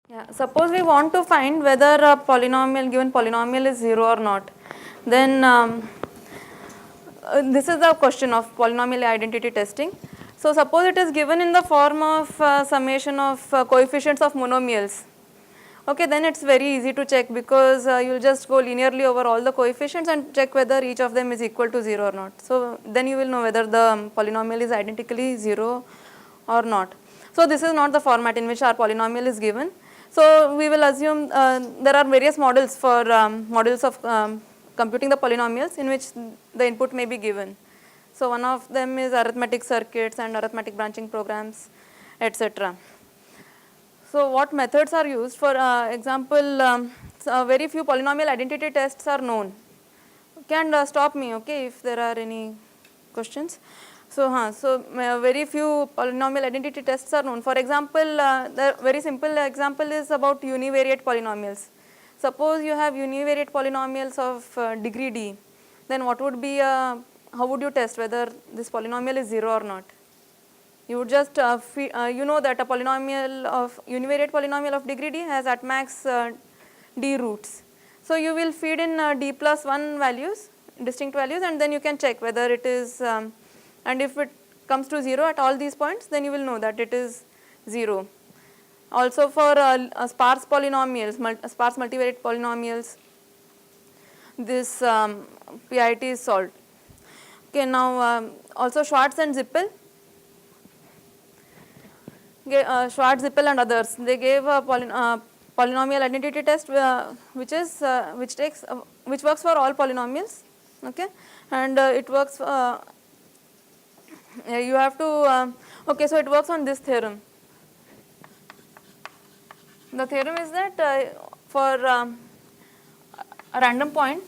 Yeah, suppose we want to find whether a given polynomial is 0 or not, then this is the question of polynomial identity testing. So suppose it is given in the form of summation of coefficients of monomials. Okay, then it's very easy to check because you'll just go linearly over all the coefficients and check whether each of them is equal to 0 or not. So then you will know whether the polynomial is identically 0 or not. So this is not the format in which our polynomial is given. So we will assume there are various models for models of computing the polynomials in which the input may be given. So one of them is arithmetic circuits and arithmetic branching programs, etc. So what methods are used? For example, very few polynomial identity tests are known. Can stop me, okay, if there are any questions. So very few polynomial identity tests are known. For example, the very simple example is about univariate polynomials. Suppose you have univariate polynomials of degree d, then what would be, how would you test whether this polynomial is 0 or not? You would just you know that a univariate polynomial of degree d has at max d roots. So you will feed in d plus 1 values, distinct values, and then you can check whether it is, and if it comes to 0 at all these points, then you will know that it is 0. Also for sparse polynomials, sparse multivariate polynomials, this PIT is solved. Okay, now also Schwartz and Zippel. Schwartz, Zippel and others, they gave a polynomial identity test which works for all polynomials, okay, and it works. You have to okay, so it works on this theorem. The theorem is that for a random point,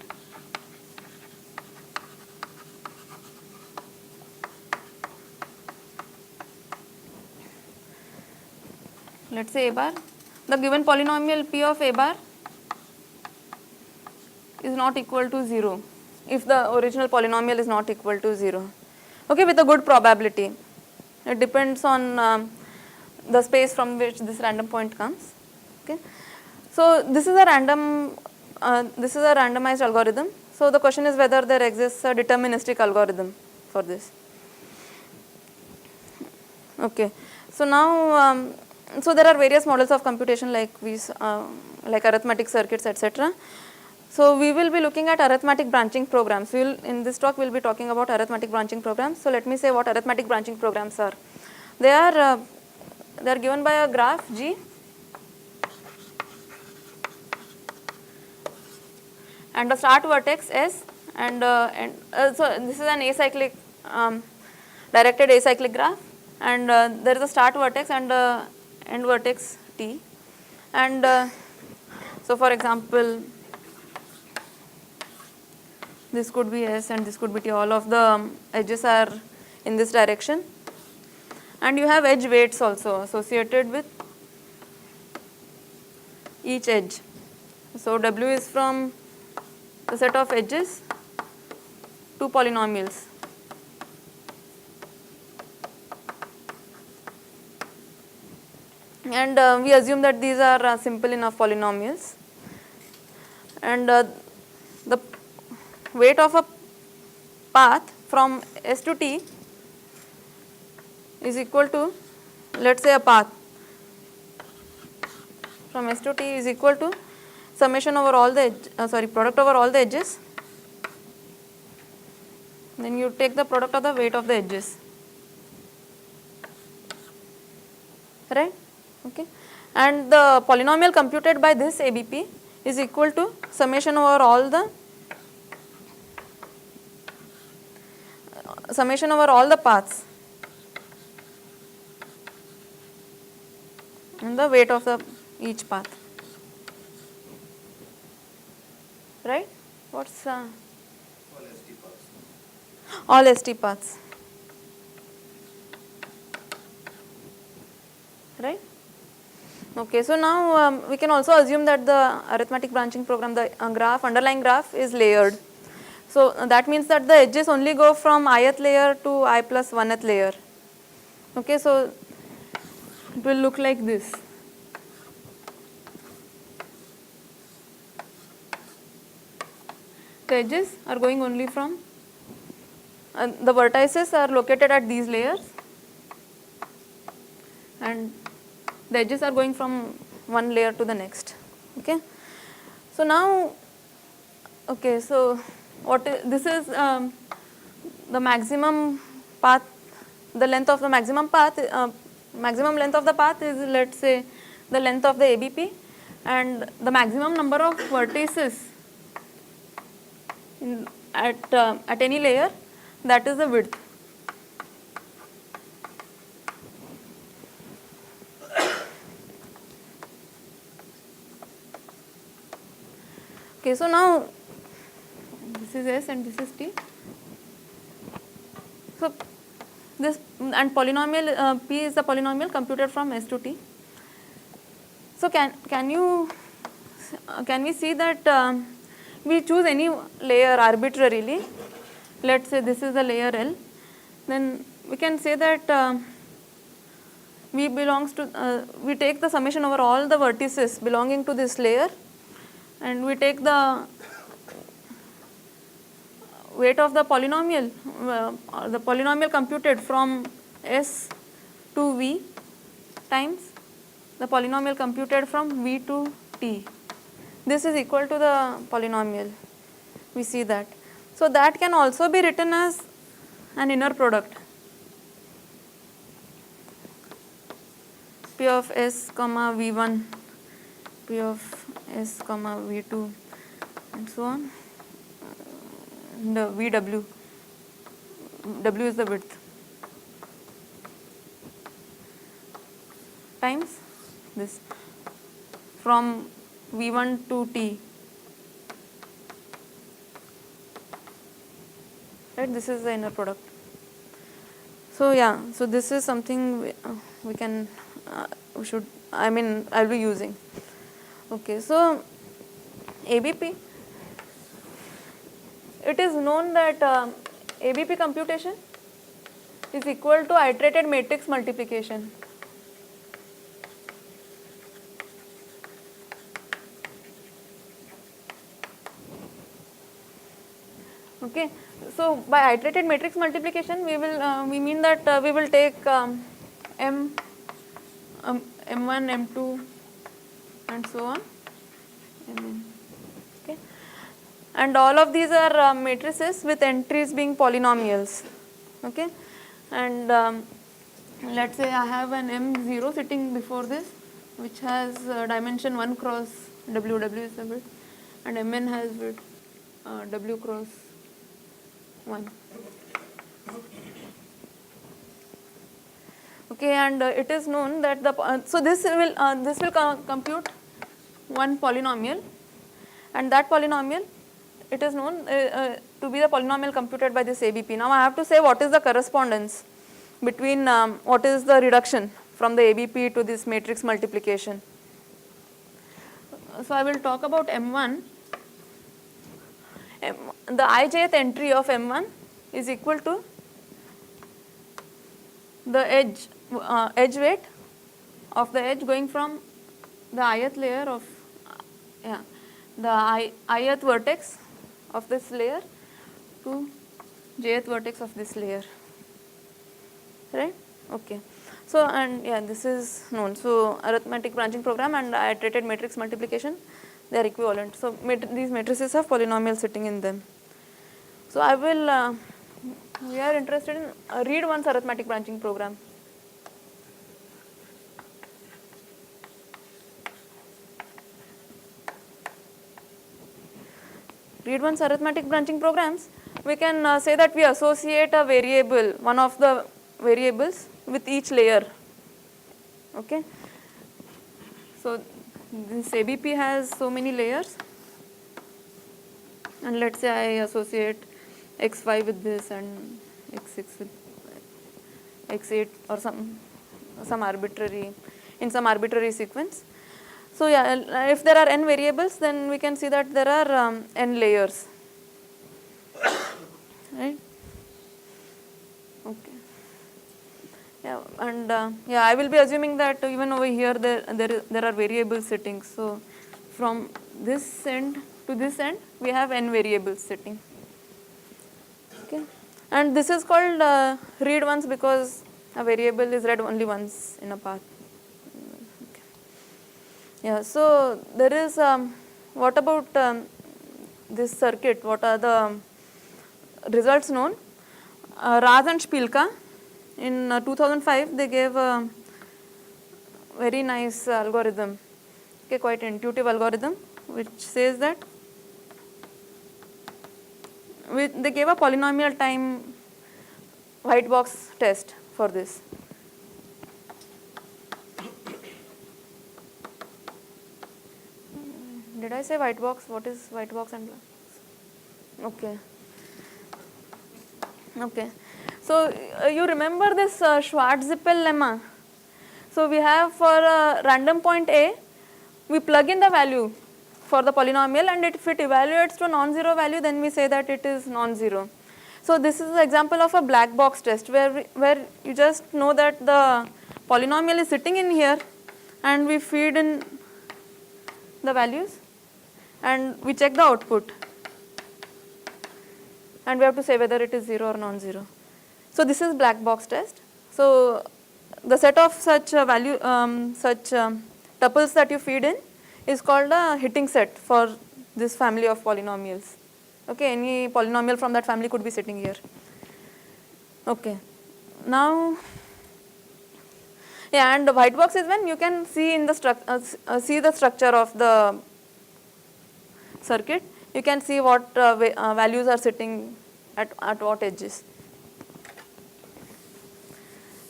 let us say a bar, the given polynomial p of a bar is not equal to 0 if the original polynomial is not equal to 0, okay, with a good probability. It depends on the space from which this random point comes, okay. So this is a randomized algorithm. So the question is whether there exists a deterministic algorithm for this, okay. So now so there are various models of computation like like arithmetic circuits, etc. So we will be looking at arithmetic branching programs. In this talk we will be talking about arithmetic branching programs. So let me say what arithmetic branching programs are. They are given by a graph G, and a start vertex S, and so this is an acyclic directed acyclic graph, and there is a start vertex and end vertex T, and so for example this could be S and this could be T. All of the edges are in this direction, and you have edge weights also associated with each edge. So W is from the set of edges to polynomials. And we assume that these are simple enough polynomials, and the weight of a path from S to T is equal to, let us say a path from S to T is equal to summation over all the product over all the edges, then you take the product of the weight of the edges, right, okay, and the polynomial computed by this ABP is equal to summation over all the paths and the weight of each path, right? What's all ST paths, right? Okay, so now we can also assume that the arithmetic branching program, the underlying graph is layered. So that means that the edges only go from ith layer to I plus 1th layer. Okay, so it will look like this. the edges are going only from, the vertices are located at these layers, and the edges are going from one layer to the next. Okay. So now, okay, so what is, this is the maximum path, the length of the maximum path, maximum length of the path is, let's say, the length of the ABP, and the maximum number of vertices at any layer, that is the width. Okay, so now this is S and this is T. So this, and polynomial P is the polynomial computed from S to T. So can we see that we choose any layer arbitrarily? Let's say this is the layer L. Then we can say that V belongs to, we take the summation over all the vertices belonging to this layer, and we take the weight of the polynomial computed from S to V times the polynomial computed from V to T. This is equal to the polynomial. We see that. So that can also be written as an inner product. P of S comma V1, P of S comma V2, and so on. And VW, W is the width, times this from V1 to T. Right, this is the inner product. So yeah, so this is something we can, we should, I mean, I'll be using. Okay, so ABP, it is known that ABP computation is equal to iterated matrix multiplication. Okay, so by iterated matrix multiplication, we will we mean that we will take M, M1, M2, and so on. Okay, and all of these are matrices with entries being polynomials. Okay, and let's say I have an M0 sitting before this, which has dimension 1 cross W, W is the width, and Mn has width W cross 1. Okay, and it is known that the so this will compute one polynomial, and that polynomial, it is known to be the polynomial computed by this ABP. Now I have to say what is the correspondence between what is the reduction from the ABP to this matrix multiplication. So I will talk about M1. The ijth entry of M1 is equal to the edge weight of the edge going from the ith layer of the ith vertex of this layer to jth vertex of this layer, right? Okay, so and yeah, this is known. So arithmetic branching program and iterated matrix multiplication, they are equivalent. So these matrices have polynomials sitting in them. So I will we are interested in read one's arithmetic branching program. Read one's arithmetic branching programs, we can say that we associate a variable, one of the variables, with each layer. Okay. So this ABP has so many layers, and let's say I associate x5 with this and x6 with x8 or some arbitrary, in some arbitrary sequence. So yeah, if there are n variables, then we can see that there are n layers, right? Okay. Yeah, and yeah, I will be assuming that even over here there are variables sitting. So from this end to this end we have n variables sitting. Okay, and this is called read once because a variable is read only once in a path. Okay. Yeah, so there is what about this circuit? What are the results known? Raz and Spilka in 2005 they gave a very nice algorithm, okay, quite intuitive algorithm, which says that they gave a polynomial time white box test for this. Did I say white box? What is white box and black box? Okay. Okay. So you remember this Schwarz-Zippel lemma? So we have for a random point A, we plug in the value for the polynomial, and if it evaluates to a non-zero value, then we say that it is non-zero. So this is an example of a black box test where you just know that the polynomial is sitting in here, and we feed in the values and we check the output, and we have to say whether it is 0 or non-zero. So this is black box test. So the set of such tuples that you feed in is called a hitting set for this family of polynomials. Okay, any polynomial from that family could be sitting here. Okay, now, yeah, and the white box is when you can see in the see the structure of the circuit. You can see what values are sitting at what edges.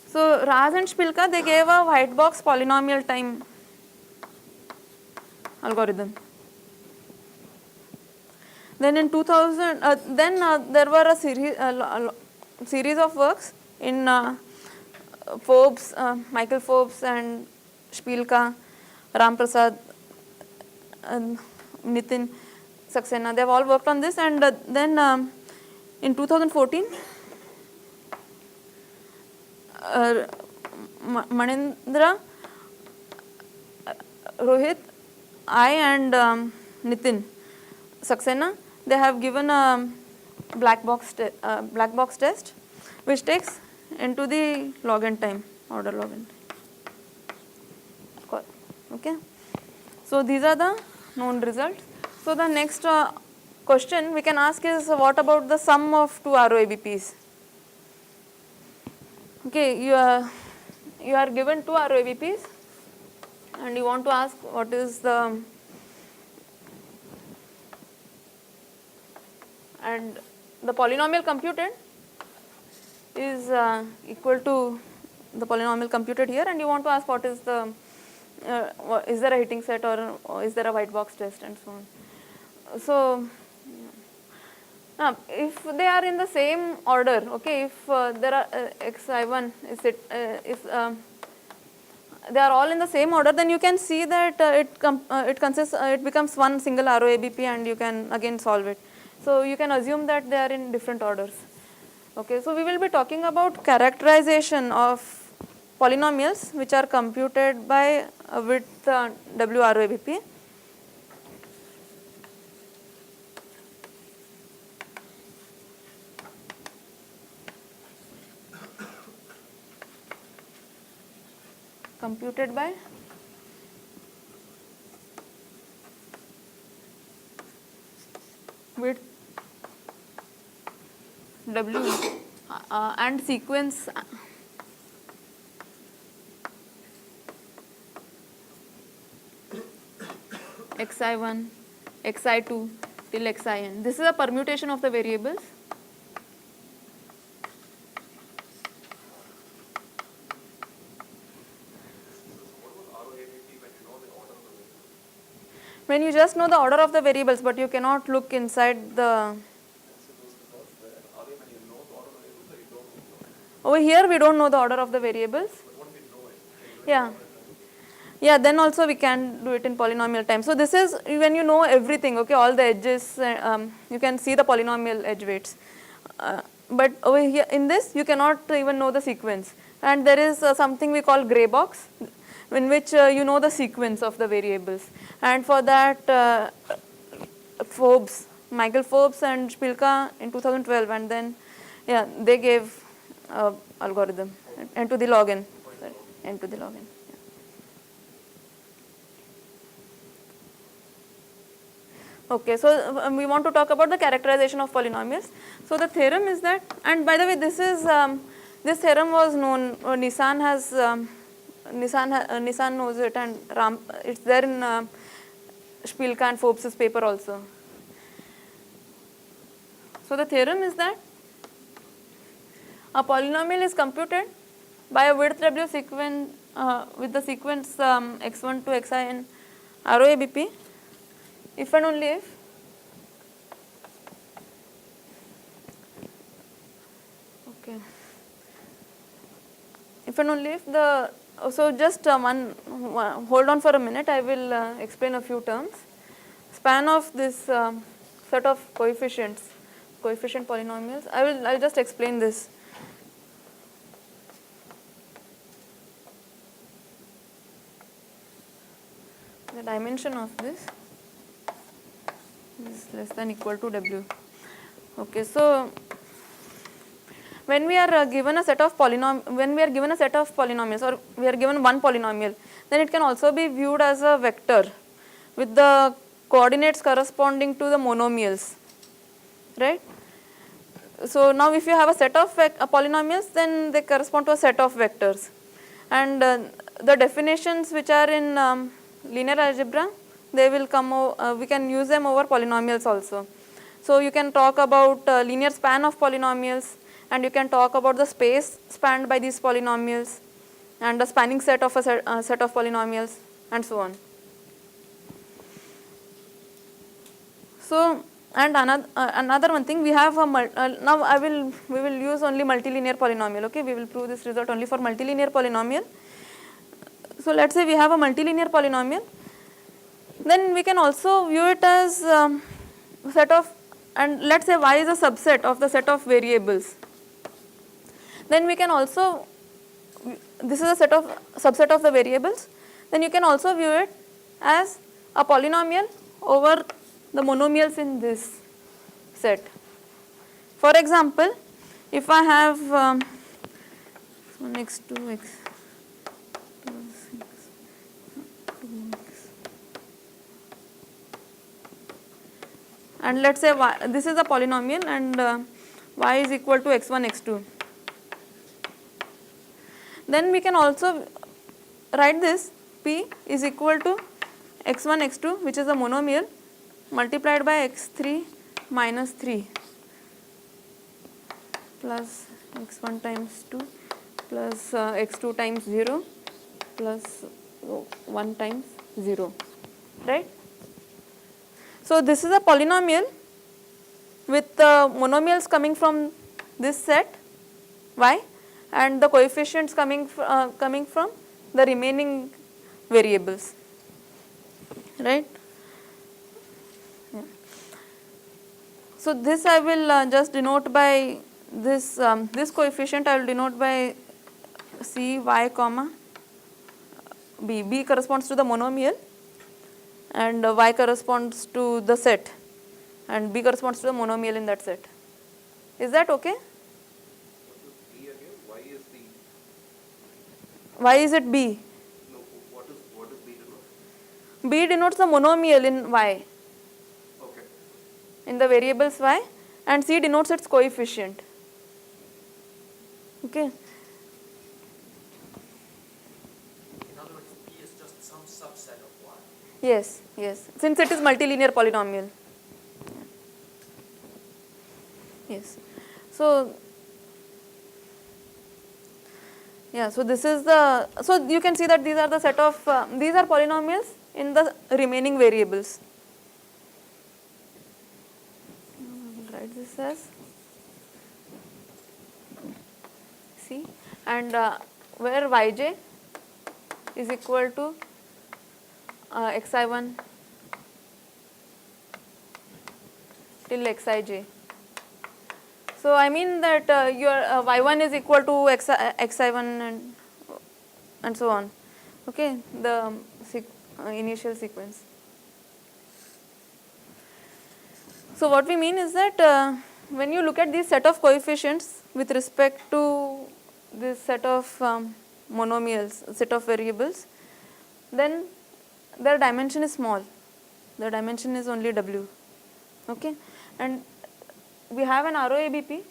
So Raz and Spilka, they gave a white box polynomial time algorithm. Then in 2000, there were a series of works in Forbes, Michael Forbes and Spilka, Ramprasad, and Nitin Saxena. They have all worked on this, and then in 2014, Manindra, Rohit, I and Nitin Saxena, they have given a black box test which takes into the log n time, order log n time. Okay. So these are the known results. So the next question we can ask is, what about the sum of two ROABPs? Okay, you are given two ROABPs and you want to ask what is the, and the polynomial computed is equal to the polynomial computed here, and you want to ask what is the, is there a hitting set or is there a white box test and so on. So if they are in the same order, okay, if there are xi1 is it, if they are all in the same order, then you can see that it becomes one single ROABP, and you can again solve it. So you can assume that they are in different orders. Okay, so we will be talking about characterization of polynomials which are computed by with WROABP. Computed by with W and sequence xi1, xi2 till xin. This is a permutation of the variables. When you just know the order of the variables, but you cannot look inside the. Over here we don't know the order of the variables. Yeah. Yeah, then also we can do it in polynomial time. So this is when you know everything, okay, all the edges, you can see the polynomial edge weights. But over here in this, you cannot even know the sequence. And there is something we call gray box, in which you know the sequence of the variables. And for that, Forbes, Michael Forbes and Spilka in 2012, and then yeah, they gave algorithm n to the log n, sorry, n to the log n. Okay, so we want to talk about the characterization of polynomials. So the theorem is that, and by the way, this is this theorem was known. Nissan has Nissan knows it, and it's there in Spilka and Forbes' paper also. So the theorem is that a polynomial is computed by a width W sequence with the sequence x1 to xi in ROABP if and only if the, so just hold on for a minute, I will explain a few terms. Span of this set of coefficient polynomials, I'll just explain this. The dimension of this is less than equal to W. Okay, so when we are given a set of polynomials, or we are given one polynomial, then it can also be viewed as a vector with the coordinates corresponding to the monomials, right? So now if you have a set of polynomials, then they correspond to a set of vectors, and the definitions which are in linear algebra, they will come we can use them over polynomials also. So you can talk about linear span of polynomials, and you can talk about the space spanned by these polynomials and the spanning set of a set of polynomials, and so on. So, and another one thing, we have a now we will use only multilinear polynomial. Okay, we will prove this result only for multilinear polynomial. So let's say we have a multilinear polynomial, then we can also view it as set of, and let's say y is a subset of the set of variables. Then we can also, this is a subset of the variables, then you can also view it as a polynomial over the monomials in this set. For example, if I have 1x 2x plus 2x, and let's say y, this is a polynomial, and y is equal to x1 x2. Then we can also write this p is equal to x1 x2, which is a monomial, multiplied by x3 minus 3 plus x1 times 2 plus x2 times 0 plus 1 times 0, right? So this is a polynomial with monomials coming from this set y, and the coefficients coming from the remaining variables, right? Yeah. So this I will just denote by this this coefficient I will denote by c y comma b. B corresponds to the monomial, and y corresponds to the set, and b corresponds to the monomial in that set. Is that okay? Why is it b? No, what does b denote? B denotes the monomial in y. Okay. In the variables y, and c denotes its coefficient. Okay. In other words, p is just some subset of y. Yes, yes. Since it is multilinear polynomial. Yes. So yeah, so this is the, so you can see that these are the set of, these are polynomials in the remaining variables. I will write this as C, and where yj is equal to xi1 till xij. So I mean that your y1 is equal to xi1 and so on. Okay, the initial sequence. So what we mean is that when you look at this set of coefficients with respect to this set of monomials, set of variables, then their dimension is small. The dimension is only W. Okay, and we have an ROABP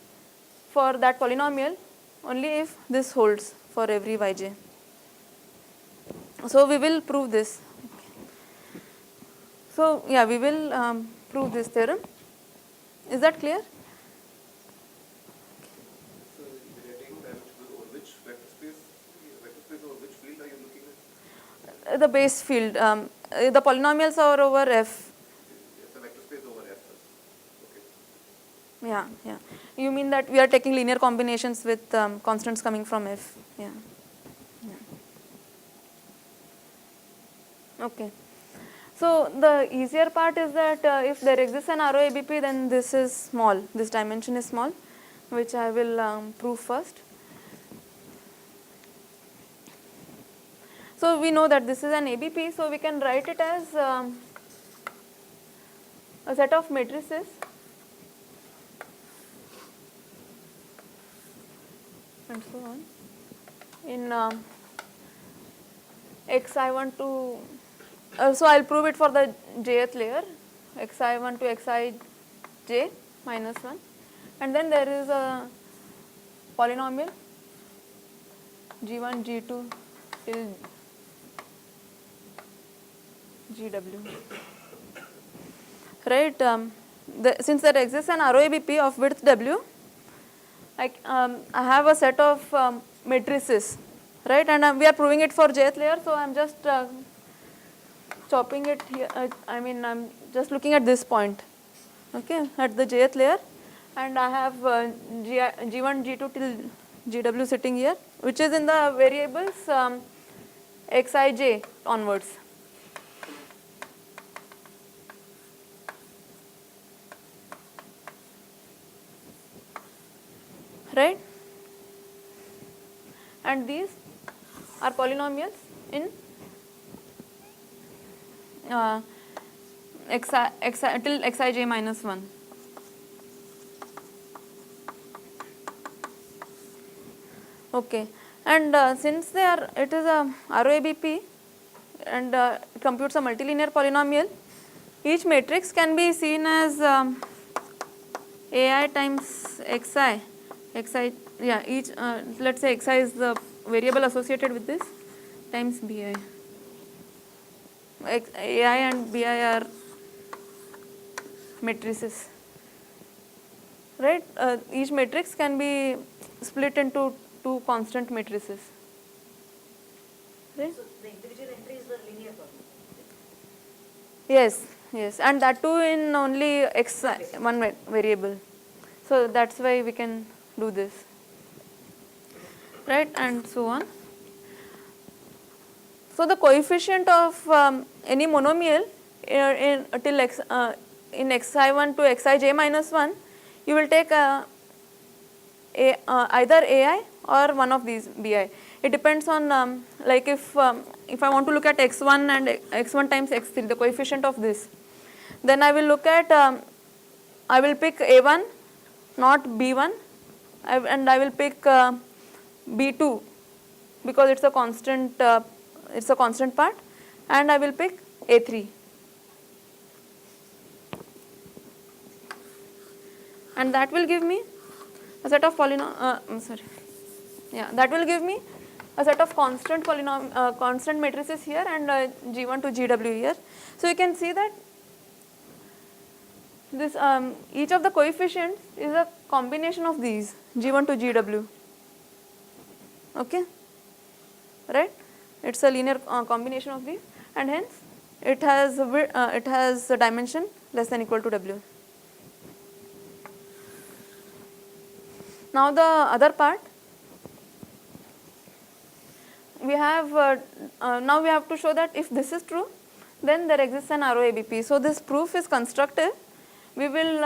for that polynomial only if this holds for every yj. So we will prove this. So yeah, we will prove this theorem. Is that clear? So we are taking dimension over which vector space over which field are you looking at? The base field. The polynomials are over F. It's a vector space over F. Okay. Yeah, yeah. You mean that we are taking linear combinations with constants coming from F. Yeah. Okay. So the easier part is that if there exists an ROABP, then this is small. This dimension is small, which I will prove first. So we know that this is an ABP, so we can write it as a set of matrices and so on in xi1 to so I'll prove it for the jth layer, xi1 to xij minus 1, and then there is a polynomial g1 g2 till gw, right? Since there exists an ROABP of width w, I have a set of matrices, right? And we are proving it for jth layer, so I'm just chopping it here. I'm just looking at this point, okay, at the jth layer, and I have g1, g2 till gw sitting here, which is in the variables xij onwards. Right? And these are polynomials in till xij minus 1. Okay, and since it is a ROABP and it computes a multilinear polynomial, each matrix can be seen as ai times xi. Yeah, each let's say xi is the variable associated with this times bi. ai and bi are matrices, right? Each matrix can be split into two constant matrices, right? So the individual entry is the linear term. Yes, yes, and that too in only one variable. So that's why we can do this, right? And so on. So the coefficient of any monomial in xi1 to xij minus 1, you will take either ai or one of these bi. It depends on like if I want to look at x1 and x1 times x3, the coefficient of this, then I will look at I will pick a1, not b1, and I will pick b2 because it's a constant part, and I will pick a3, and that will give me a set of that will give me a set of constant matrices here and g1 to gw here. So you can see that this each of the coefficients is a combination of these g1 to gw, okay, right? It's a linear combination of these, and hence it has a dimension less than equal to w. Now the other part, we have now we have to show that if this is true, then there exists an ROABP. So this proof is constructive. We will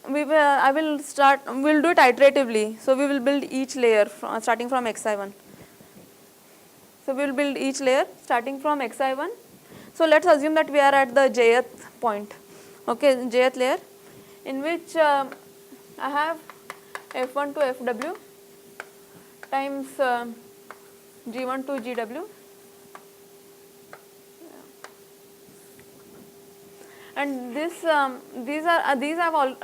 we'll do it iteratively. So we will build each layer starting from xi1. So we will build each layer starting from xi1. So let's assume that we are at the jth point okay, jth layer, in which I have f1 to fw times g1 to gw, and this these have all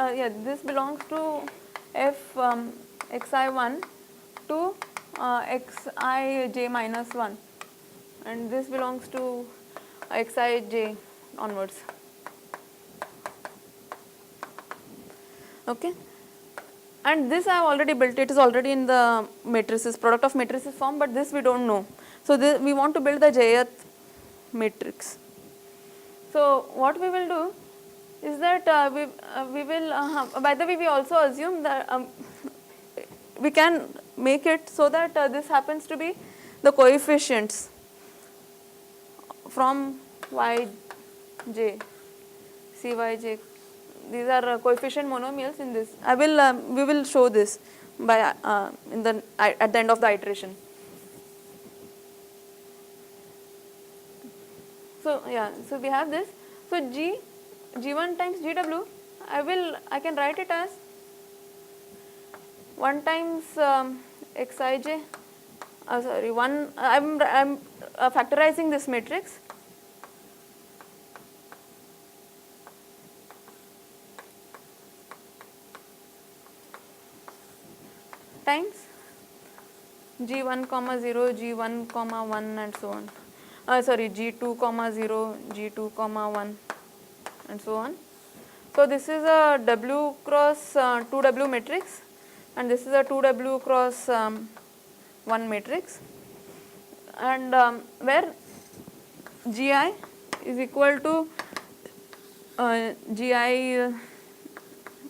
this belongs to f xi1 to xij minus 1, and this belongs to xij onwards. Okay, and this I have already built, it is already in the matrices, product of matrices form, but this we don't know. So we want to build the jth matrix. So what we will do is that we will by the way, we also assume that we can make it so that this happens to be the coefficients from yj, cyj. These are coefficient monomials in this. We will show this by at the end of the iteration. So yeah, so we have this. So g1 times gw, I can write it as 1 times xij. Sorry, one. I'm factorizing this matrix. Times g1 comma 0, g1 comma 1, and so on. Sorry, g2 comma 0, g2 comma 1, and so on. So this is a w cross 2w matrix, and this is a 2w cross 1 matrix, and where gi is equal to gi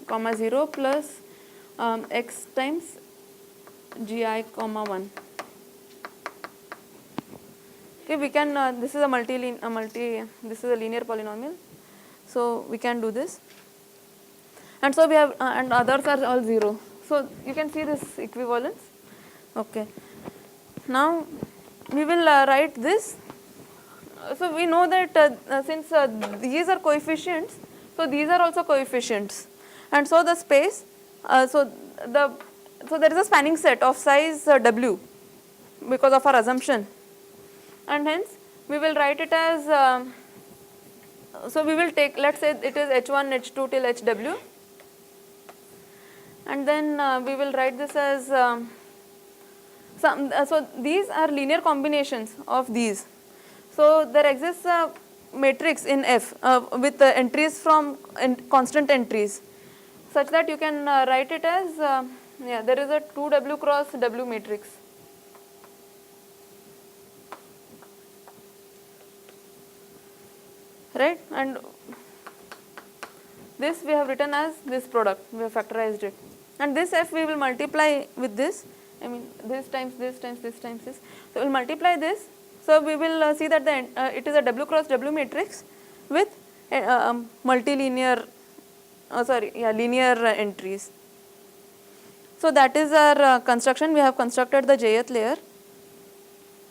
comma 0 plus x times gi comma 1. Okay, we can this is a this is a linear polynomial, so we can do this, and so we have and others are all 0. So you can see this equivalence. Okay, now we will write this. So we know that since these are coefficients, so these are also coefficients, and so the space so there is a spanning set of size w because of our assumption, and hence we will write it as so we will take, let's say it is h1 h2 till hw, and then we will write this as so these are linear combinations of these. So there exists a matrix in F with entries from constant entries, such that you can write it as there is a 2w cross w matrix. Right, and this we have written as this product, we have factorized it, and this F we will multiply with this, I mean this times this times this times this, so we will multiply this. So we will see that it is a w cross w matrix with multilinear linear entries. So that is our construction. We have constructed the jth layer,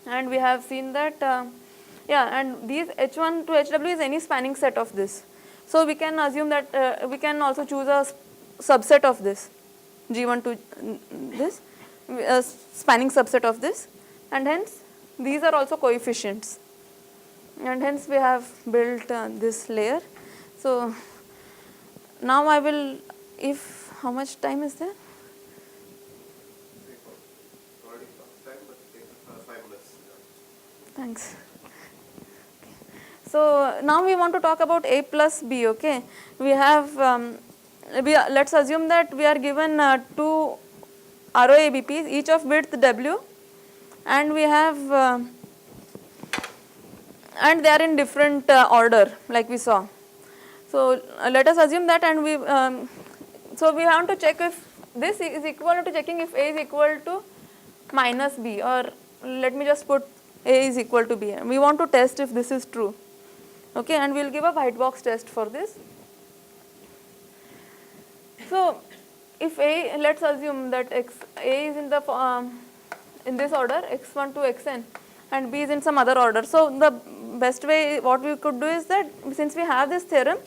and we have seen that and these h1 to hw is any spanning set of this. So we can assume that we can also choose a subset of this, g1 to this, a spanning subset of this, and hence these are also coefficients, and hence we have built this layer. So now I will, if how much time is there? Already past time, but take 5 minutes. Thanks. So now we want to talk about A plus B. Okay, we have let's assume that we are given two ROABPs, each of width w, and we have and they are in different order, like we saw. So let us assume that, and we so we want to check if this is equal to checking if A is equal to minus B, or let me just put A is equal to B. We want to test if this is true. Okay, and we will give a white box test for this. So if A, let's assume that A is in the in this order x1 to xn, and B is in some other order. So the best way what we could do is that, since we have this theorem,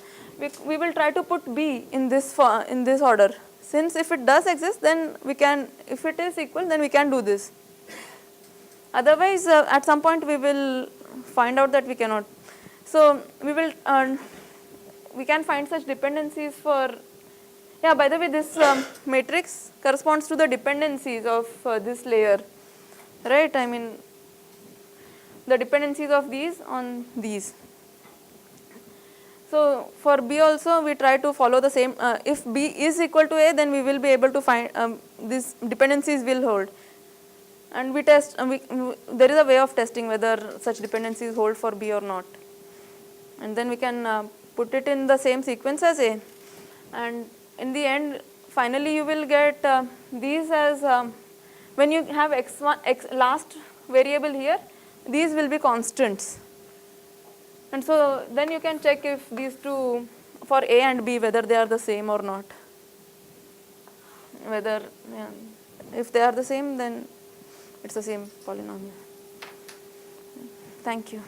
we will try to put B in this order. Since if it does exist, then we can, if it is equal, then we can do this. Otherwise, at some point we will find out that we cannot. So we can find such dependencies for, yeah, by the way, this matrix corresponds to the dependencies of this layer, right? I mean, the dependencies of these on these. So for B also we try to follow the same, if B is equal to A, then we will be able to find, these dependencies will hold. And we test, there is a way of testing whether such dependencies hold for B or not. And then we can put it in the same sequence as A. And in the end, finally you will get these as, when you have x1, last variable here, these will be constants. And so then you can check if these two, for A and B, whether they are the same or not. Whether, yeah, if they are the same, then it's the same polynomial. Thank you.